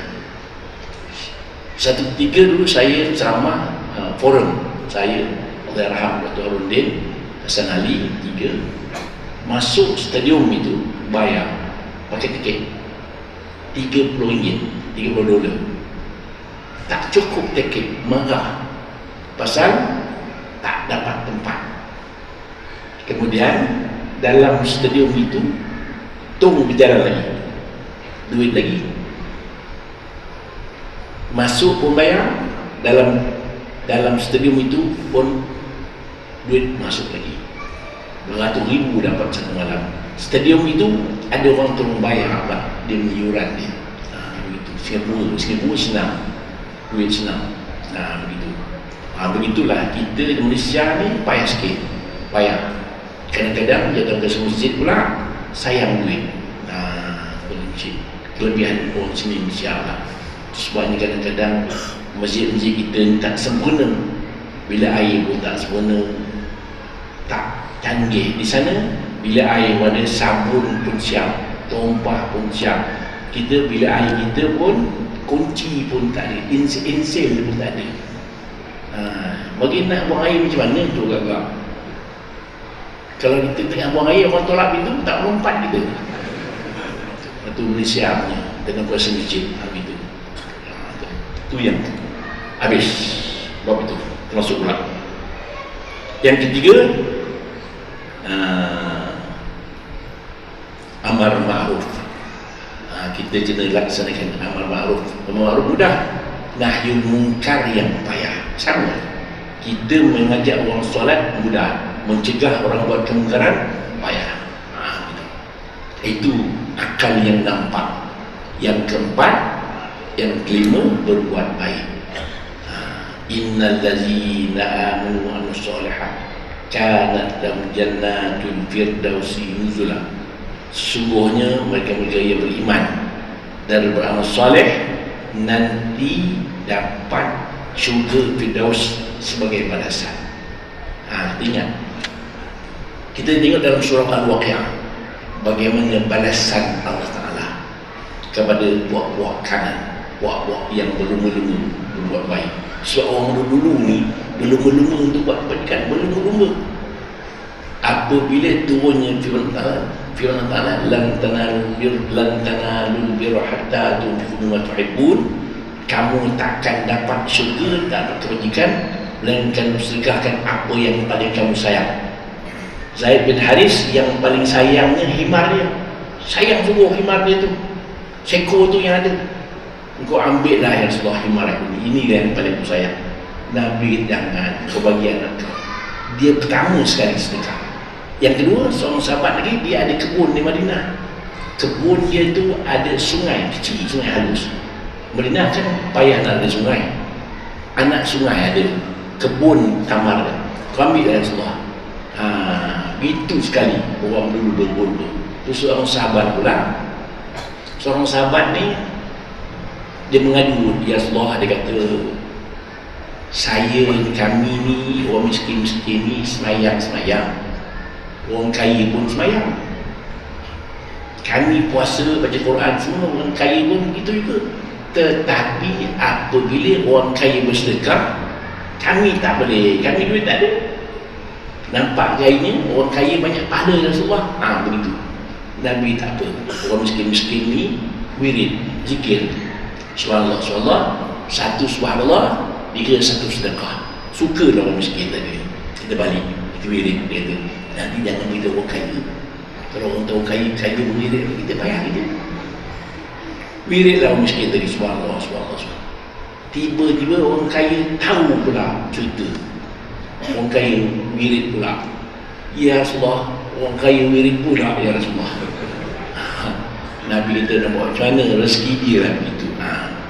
Satu ketika dulu saya ceramah forum. Saya, Allahyarham Dr. Harundin Hasan Ali 3, masuk stadium itu bayar pakai tiket $30, $30. Tak cukup tiket, marah pasal tak dapat tempat. Kemudian dalam stadium itu tong berjalan lagi, duit lagi, masuk pun bayar, dalam stadium itu pun duit masuk lagi, beratus ribu dapat satu malam. Stadium itu ada orang tolong bayar apa, dia iuran dia. Begitu. Singapura senang, duit senang. Begitu. Begitulah kita di Malaysia ni payah sikit, payah. Kadang-kadang dia datang ke masjid pula sayang duit. Kelebihan orang sini Malaysia lah. Sebabnya kadang-kadang masjid-masjid kita tak sempurna, bila air pun tak sempurna, tak canggih. Di sana bila air ada sabun pun siap, tumpah pun siap. Kita bila air kita pun kunci pun tak ada, insel pun tak ada. Bagi nak buang air macam mana tu agak-agak. Kalau kita tengah buang air, orang tolak pintu tak melompat kita. Itu Malaysia punya dengan kuasa masjid. Begitu. Itu yang habis bab itu, termasuk pula. Yang ketiga, amar ma'ruf. Kita kena laksanakan amar ma'ruf. Amar ma'ruf mudah, nahyul munkar yang payah. Sama. Kita mengajak orang solat mudah, mencegah orang buat kemungkaran payah. Itu akal yang nampak. Yang keempat, yang kelima, berbuat baik. Innal ladzina amanu wa amilus solihat kanat lahum jannatul firdausi nuzula. Sesungguhnya mereka-mereka yang beriman dan beramal soleh nanti dapat syurga Firdaus sebagai balasan. Ingat, kita tengok dalam surah Al-Waqi'ah bagaimana balasan Allah Ta'ala kepada buah-buah kanan, buah-buah yang berlumba-lumba berbuat baik. Sebab orang dulu ni berlumba-lumba untuk buat kebajikan, berlumba-lumba. Apabila turunnya firman Ta'ala, lan tanalul birra hatta tunfiqu mimma tuhibbun, kamu takkan dapat syurga, tak dapat kebajikan melainkan sedekahkan apa yang paling kamu sayang. Zaid bin Haris yang paling sayangnya himar dia, sayang sungguh himar dia tu, seekor tu yang ada. Engkau ambil lah yang Rasulullah himar aku ni, ini yang paling aku sayang. Nabi jangan kau bagi anak kau. Dia pertama sekali sedekah. Yang kedua, seorang sahabat lagi, dia ada kebun di Madinah. Kebun dia tu ada sungai kecil, sungai halus. Madinah kan payah nak ada sungai, anak sungai ada, kebun tamar dia, kau ambil lah Rasulullah. Itu sekali orang dulu berburu. Itu seorang sahabat pula. Seorang sahabat ni dia mengadu, ya Rasulullah, dia kata, kami ni orang miskin-miskin ni semayang, orang kaya pun semayang, kami puasa, baca Quran semua, orang kaya pun begitu juga. Tetapi apabila orang kaya bersedekah, kami tak boleh, kami duit tak ada. Nampak gayanya orang kaya banyak pahala Rasulullah. Begitu. Nabi tak apa. Orang miskin-miskin ni wirid, zikir. Subhanallah, subhanallah, satu subhanallah, dikira satu sedekah. Suka lah orang miskin tadi. Kita balik, kita wirid, dia kata, nanti jangan kita orang kaya. Kalau orang tahu kaya wirid, kita payah kita. Wirid lah orang miskin tadi, subhanallah, subhanallah, subhanallah. Tiba-tiba orang kaya tahu pula cerita. Orang kaya wirid pula. Ya Rasulullah, orang kaya wirid pula ya Rasulullah. Nabi kata nak buat macam mana, rezeki dia lah begitu.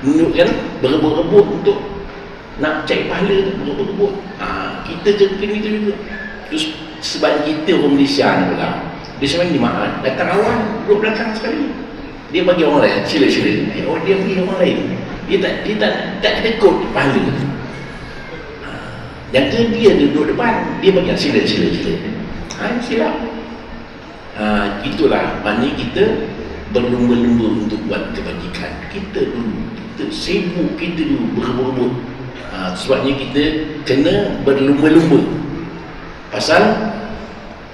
Menunjukkan berebut-rebut untuk nak cari pahala, berebut-rebut. Kita kena itu juga. Terus sebab kita orang Malaysia ni pula, dia sebenarnya jemaah datang awal, duduk belakang sekali. Dia bagi orang lain, sila-sila. Dia bagi orang lain. Dia tak tekut pahala. Jaga dia duduk depan, dia bagi sila-sila. Silap. Itulah maknanya kita berlumba-lumba untuk buat kebajikan. Kita sibuk, kita dulu berebut-rebut. Sebabnya kita kena berlumba-lumba. Pasal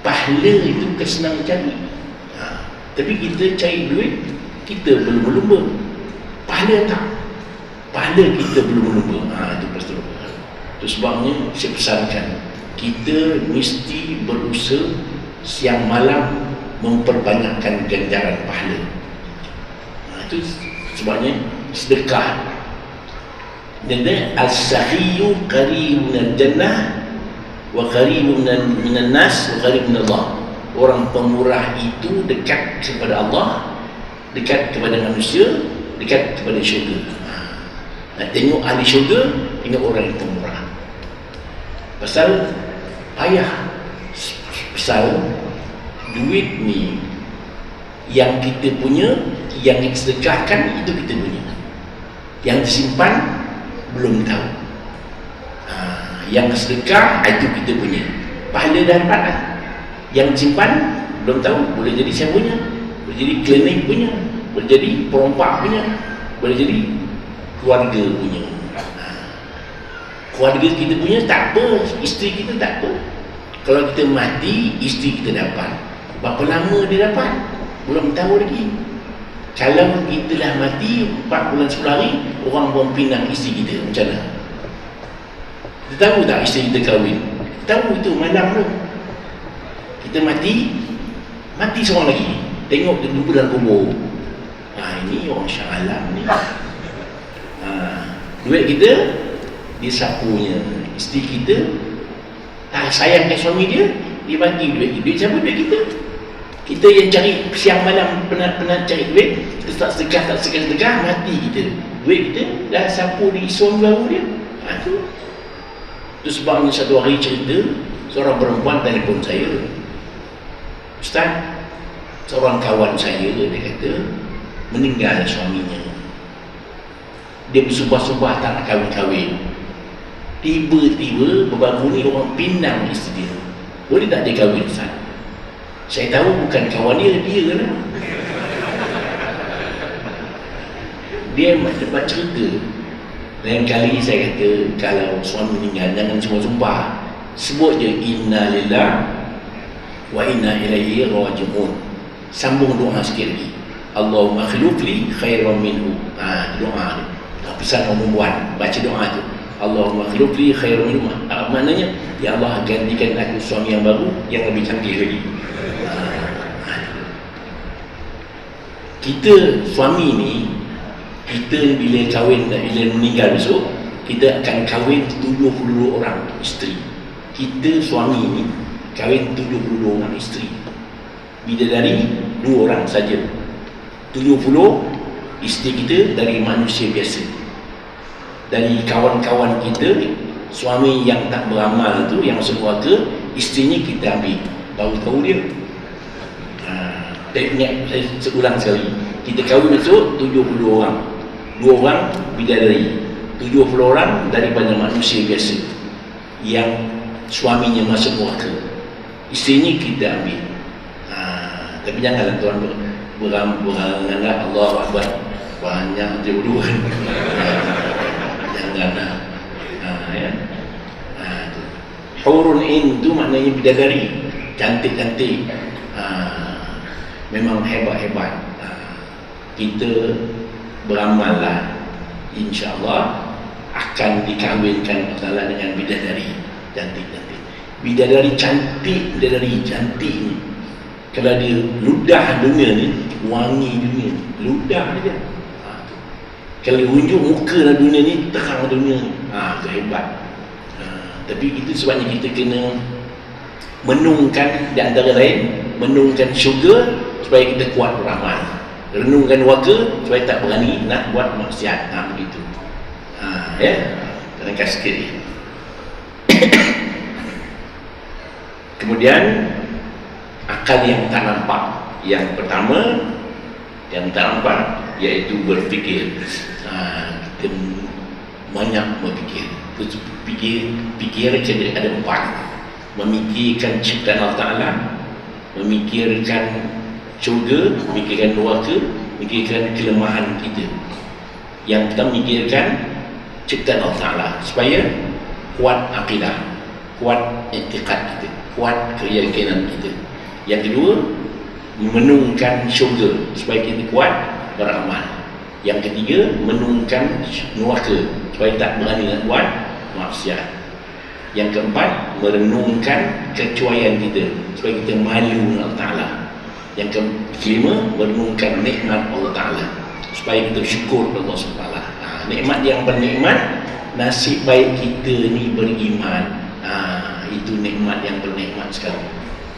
pahala itu kesenang cari. Tapi kita cari duit, kita berlumba-lumba. Pahala tak? Pahala kita berlumba-lumba. Itu pasti. Itu sebabnya saya pesankan, kita mesti berusaha siang malam memperbanyakkan ganjaran pahala. Itu sebabnya sedekah. Dan as-sahiyu qaribun al-jannah wa qaribun minan nas wa qaribun Allah. Orang pemurah itu dekat kepada Allah, dekat kepada manusia, dekat kepada syurga. Tengok ahli syurga, tengok orang yang pemurah. Pasal payah. Pasal duit ni yang kita punya, yang kita sedekahkan itu kita punya. Yang disimpan belum tahu. Yang sedekah itu kita punya. Pahala dah dapat lah. Yang disimpan belum tahu. Boleh jadi saya punya, boleh jadi klinik punya, boleh jadi perompak punya, boleh jadi keluarga punya. Keluarga kita punya tak apa, isteri kita tak apa. Kalau kita mati, isteri kita dapat. Berapa lama dia dapat? Belum tahu lagi. Kalau kita dah mati 4 bulan 10 hari, orang buang pinang isteri kita, macam mana? Kita tahu tak isteri kita kahwin? Tahu itu malam tu. Kita mati seorang lagi. Tengok dia duduk dalam kubur. Ini orang Syah Alam ni. Duit kita, dia sapunya. Isteri kita tak sayangkan suami dia, dia bagi duit. Duit siapa? Duit kita. Kita yang cari siang malam penat-penat cari duit, kita tak sedekah, mati kita. Duit kita dah sapu di suami baru dia. Itu sebabnya satu hari cerita, seorang perempuan telefon saya, Ustaz, seorang kawan saya, dia kata meninggal suaminya. Dia bersumpah-sumpah tak nak kahwin-kahwin. Tiba-tiba baru ni orang pinang isteri dia. Boleh tak dia kahwin, Ustaz? Saya tahu bukan kawan dia lah. Dia dapat cerita. Lain kali saya kata, kalau suami meninggal, jangan cuma sumpah. Sebut je, inna lillah wa inna ilaihi raji'un. Sambung doa sikit lagi. Allahumma khilufli khairan minhu. Doa dia. Pesan orang perempuan, baca doa tu. Allahumma khilufli khairan minhu. Maknanya, ya Allah gantikan aku suami yang baru, yang lebih canggih lagi. Kita suami ni, kita bila kahwin dan bila meninggal besok, kita akan kahwin 72 orang isteri. Kita suami ni kahwin 72 orang isteri. Bidadari 2 orang saja. 70 isteri kita dari manusia biasa. Dari kawan-kawan kita, suami yang tak beramal tu, yang sekeluarga, isterinya kita ambil. Baru tahu dia. Saya seulang sekali, kita kahwin besok 70 orang, 2 orang bidadari, 70 orang daripada manusia biasa yang suaminya masuk neraka, isterinya kita ambil. Tapi janganlah tuan berangan Allah Akbar banyak jodohan. Janganlah. Hurun in tu maknanya bidadari, cantik-cantik. memang hebat-hebat. Kita beramallah, insya-Allah akan dikahwinkan Allah dengan bidadari cantik-cantik. Bidadari cantik, bidadari cantik ni, kalau dia ludah dunia ni, wangi dunia, ludah dia. Kalau dia unjuk muka dalam dunia ni, terang dunia ni, itu hebat. Tapi itu sebabnya kita kena menungkan, di antara lain menungkan syurga supaya kita kuat beramal, renungkan neraka supaya tak berani nak buat maksiat. Begitu. Ya, ringkas sikit ni. Kemudian akal yang tak nampak. Yang pertama yang tak nampak iaitu berfikir. Kita banyak berfikir. Fikir ada 4. Memikirkan ciptaan Allah Ta'ala, memikirkan syurga, memikirkan neraka, memikirkan kelemahan kita. Yang kita memikirkan ciptaan Allah Ta'ala supaya kuat akidah, kuat i'tiqad kita, kuat keyakinan kita. Yang kedua, menungkan syurga supaya kita kuat beramal. Yang ketiga, menungkan neraka supaya tak berani nak buat maksiat. Yang keempat, merenungkan kecuaian kita supaya kita malu dengan Allah Ta'ala. Yang kelima, merenungkan nikmat Allah Ta'ala supaya kita syukur kepada Allah SWT. Nikmat yang bernikmat, nasib baik kita ni beriman. Itu nikmat yang bernikmat sekali.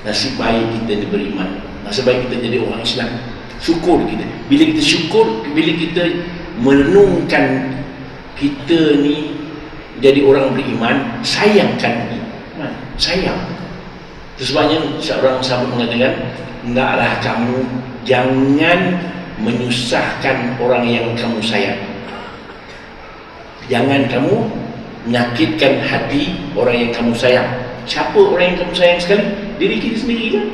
Nasib baik kita ni beriman, nasib baik kita jadi orang Islam. Syukur kita. Bila kita syukur, bila kita merenungkan kita ni jadi orang beriman, sayangkan iman, sayang. Itu sebabnya seorang sahabat mengatakan, hendaklah kamu jangan menyusahkan orang yang kamu sayang. Jangan kamu menyakitkan hati orang yang kamu sayang. Siapa orang yang kamu sayang sekali? Diri kita sendiri kan?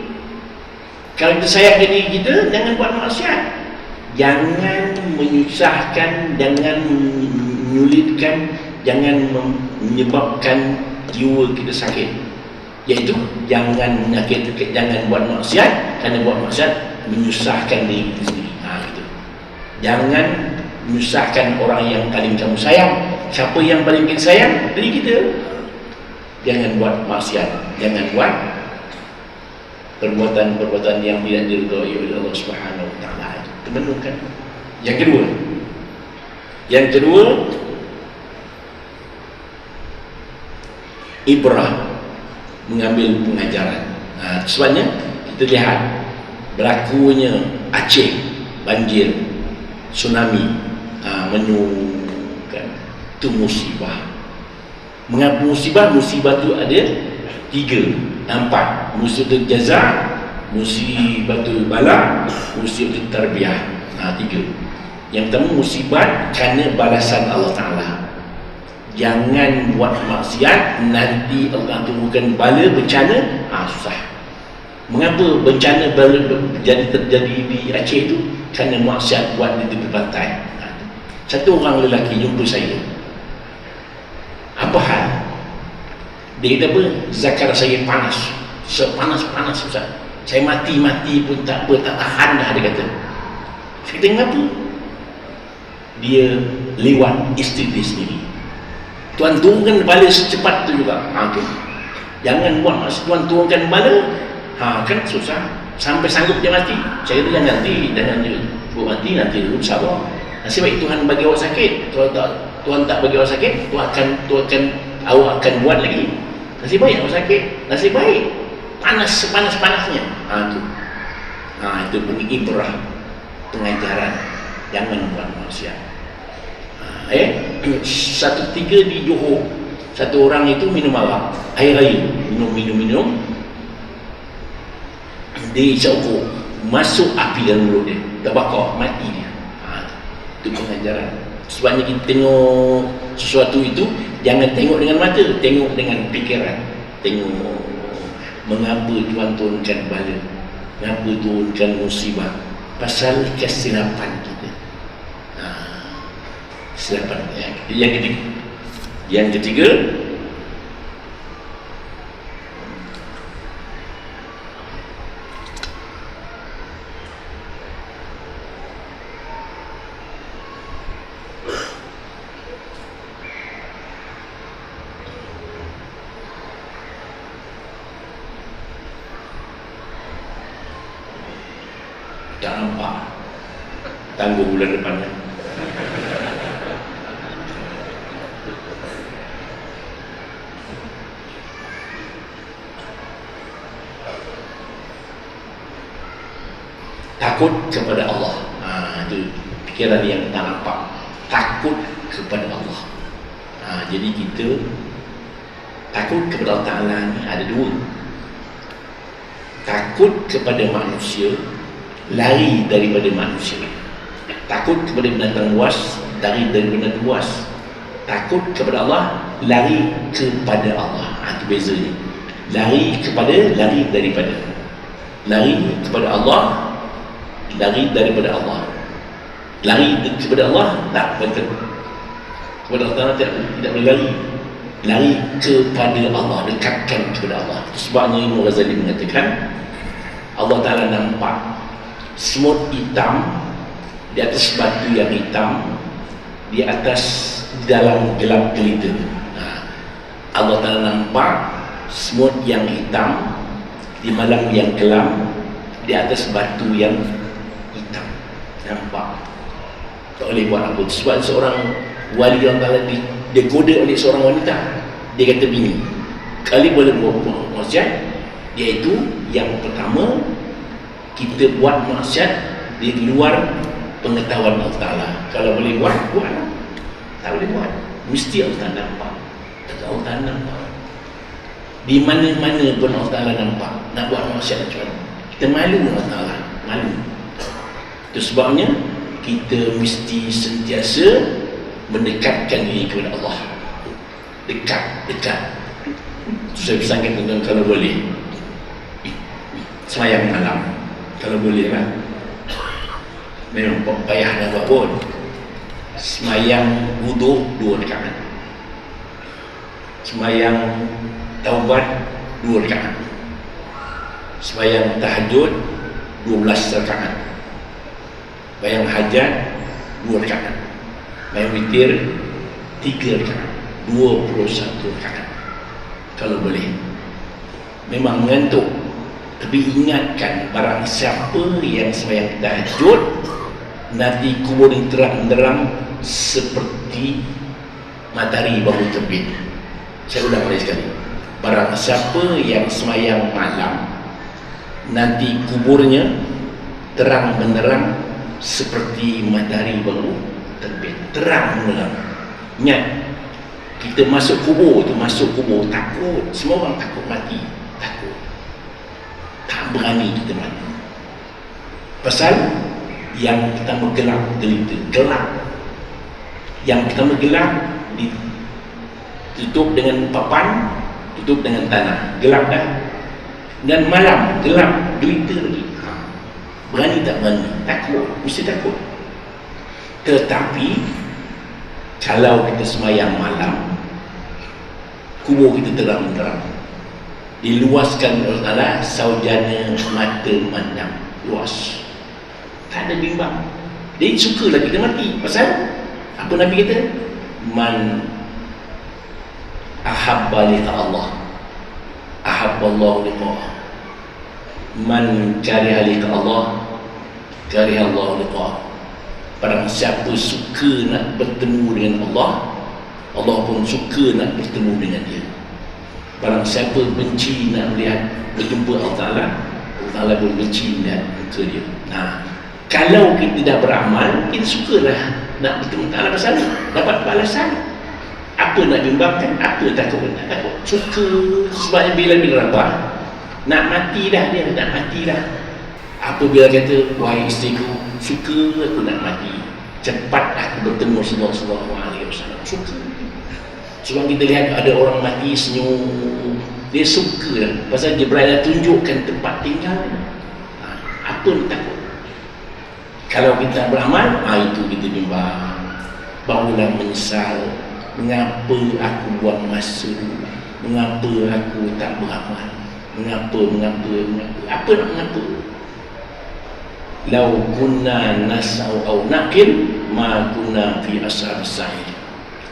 Kalau kita sayang diri kita, jangan buat maksiat. Jangan menyusahkan, jangan menyulitkan, jangan menyebabkan jiwa kita sakit. Iaitu jangan menyakitkan, jangan buat maksiat. Kerana buat maksiat menyusahkan diri kita sendiri. Gitu. Jangan menyusahkan orang yang paling kamu sayang. Siapa yang paling kita sayang? Diri kita. Jangan buat maksiat, jangan buat perbuatan-perbuatan yang tidak diridhai oleh Allah Subhanahu Wa Taala. Itu menungkan. Yang kedua, ibrah, mengambil pengajaran. Sebabnya kita lihat berlakunya Aceh, banjir, tsunami, menungkan itu musibah. Mengapa musibah? Musibah tu ada 3, 4. Musibah jaza, musibah bala, musibah tarbiyah. 3. Yang pertama musibah kerana balasan Allah Ta'ala. Jangan buat maksiat, nanti Allah turunkan bala, bencana, susah. Mengapa bencana bala terjadi di Aceh itu? Kerana maksiat buat di tepi pantai. Satu orang lelaki jumpa saya. Apa hal? Dia kata apa? Zakar saya panas. Sepanas-panas Ustaz. Saya mati-mati pun tak apa, tak tahan dah, dia kata. Saya kata kenapa? Dia lewat isteri dia sendiri. Tuan turunkan bala secepat tu juga. Okay. Jangan buat maksiat, Tuan turunkan bala. Kan susah. Sampai sanggup dia mati. Saya kata jangan mati, nanti dulu sabar. Nasib baik Tuhan bagi awak sakit. Tuhan tak bagi awak sakit, awak akan buat lagi. Nasib baik awak sakit, nasib baik panas sepanas-panasnya. Itu ibrah, pengajaran. Jangan buat maksiat. 1-3 di Johor, satu orang itu minum arak, air raya, minum, dia isaukur, masuk api dalam mulut dia, terbakar, mati dia. Itu pengajaran. Sebabnya kita tengok sesuatu itu, jangan tengok dengan mata, tengok dengan fikiran. Tengok mengapa Tuhan turunkan bala, mengapa turunkan musibah, pasal kesilapan kita. Kesilapan. Yang ketiga, Tak nampak. Tanggung bulan depannya. Takut kepada Allah. Itu pikiran yang tak nampak. Takut kepada Allah. Jadi kita takut kepada Allah Ta'ala ni ada dua. Takut kepada manusia, lari daripada manusia. Takut kepada binatang buas, lari dari binatang buas. Takut kepada Allah, lari kepada Allah. Itu bezanya. Lari kepada, lari daripada. Lari kepada Allah, lari daripada Allah. Lari kepada Allah, tak betul. Kepada Allah tidak boleh lari. Lari kepada Allah, dekatkan kepada Allah. Sebabnya Imam Ghazali mengatakan Allah Ta'ala nampak semut hitam di atas batu yang hitam, di atas dalam gelap gelita. Allah Ta'ala nampak semut yang hitam di malam yang kelam, di atas batu yang hitam. Nampak. Tak boleh buat apa. Sebab seorang wali Allah Ta'ala digoda oleh seorang wanita. Dia kata begini, kali boleh buat maksiat, iaitu yang pertama, kita buat maksiat di luar pengetahuan Allah Ta'ala. Kalau boleh buat, buat. Tak boleh buat, mesti Allah Ta'ala nampak. Allah Ta'ala nampak. Di mana-mana pun Allah Ta'ala nampak. Nak buat maksiat macam mana? Kita malu Allah Ta'ala, malu. Itu sebabnya kita mesti sentiasa mendekatkan diri kepada Allah. Dekat. Itu saya pesankan tuan-tuan, kalau boleh semayang malam, kalau boleh lah. Memang payah nak buat pun. Semayang wuduk 2 rakaat, semayang taubat 2 rakaat, semayang tahajud 12 rakaat, bayang hajat 2 rakaat, bayang witir 3 rakaat, 21 rakaat kalau boleh. Memang mengantuk, tapi ingatkan, barang siapa yang sembahyang tahajud, nanti kubur yang terang-terang seperti matahari baru terbit. Saya ulang lagi sekali, barang siapa yang sembahyang malam, nanti kuburnya terang benderang seperti matahari baru terbit. Terang benderang. Ingat, kita masuk kubur takut. Semua orang takut mati, takut, tak berani kita mati. Pasal yang pertama gelap gelita, gelap. Yang pertama gelap, ditutup dengan papan, tutup dengan tanah, gelap dah. Dan malam gelap, gelita lagi. Berani tak berani? Takut, mesti takut. Tetapi kalau kita semayang malam, kubur kita terang-terang, diluaskan oleh Allah, saujana mata mandang, luas, tak ada bimbang. Dia sukalah kita mati. Pasal apa Nabi kata? Man ahabba liqa Allah, ahabballahu liqa'ah. Man kariha liqa Allah, kariha Allah liqa'ah. Barang siapa suka nak bertemu dengan Allah, Allah pun suka nak bertemu dengan dia. Barang siapa benci nak melihat berjumpa Allah Ta'ala, Allah Ta'ala pun benci melihat muka dia. Kalau kita dah beramal, kita sukalah nak bertemu Allah Ta'ala. Pasal dapat balasan. Apa nak bimbangkan, apa takut, tak takut, suka. Sebabnya bila rabah nak mati dah, dia nak mati dah. Apabila kata, wahai isteriku, suka aku nak mati, cepat aku bertemu Sallallahu Alaihi Wasallam. Suka. Sebab kita lihat ada orang mati senyum, dia suka lah. Pasal Jibril dah tunjukkan tempat tinggal. Apa nak takut? Kalau kita beramal, itu kita bimbang, barulah menyesal. Mengapa aku buang masa, mengapa aku tak beramal, mengapa apa nak mengapa? Lau kunna nas'au au naqil ma kunna fi ashab sa'id.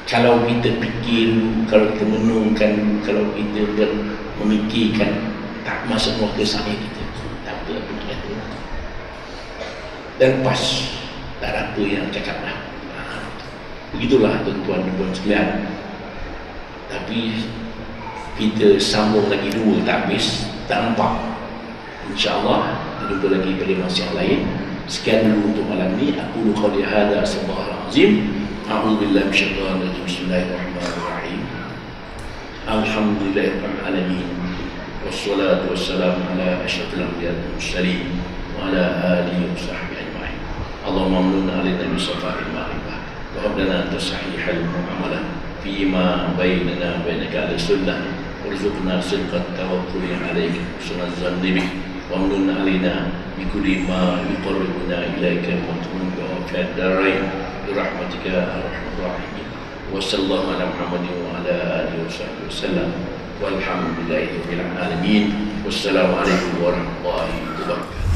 Kalau kita fikir, kalau kita menungkan, kalau kita memikirkan, tak masuk waktu sa'id kita. Tak apa nak kata. dan pas, tak ada apa yang cakap lah. Begitulah tuan-tuan dan puan sekalian. Tapi kita sambung lagi dua, tak habis, tak nampak. InsyaAllah kita jumpa lagi pada masa yang lain. Sekian dulu untuk malam ni. Aku qawli hadza astaghfirullahalazim. A'udzubillahi minasyaitonir rajim. Bismillahirrahmanirrahim. Alhamdulillahirabbil alamin. Wassalatu wassalamu ala asyrafil anbiya'i wal mursalin wa ala alihi wa sahbihi ajma'in. Allahumma amnun alaina bi safa'il ma'rifah wa hab lana tasahihal muamalah fima bainana bainaka ala sunnah warzuqna sidqat tawakkuli alayka husnal zanni bik wa amnun alaina bi kulli ma yuqarribuna ilaika wa fi ad-darain bi rahmatika ya arhamar rahimin. Wa sallallahu ala Muhammadin wa ala alihi wa sahbihi wasallam. Walhamdulillahi rabbil alamin. Wassalamualaikum warahmatullahi wabarakatuh.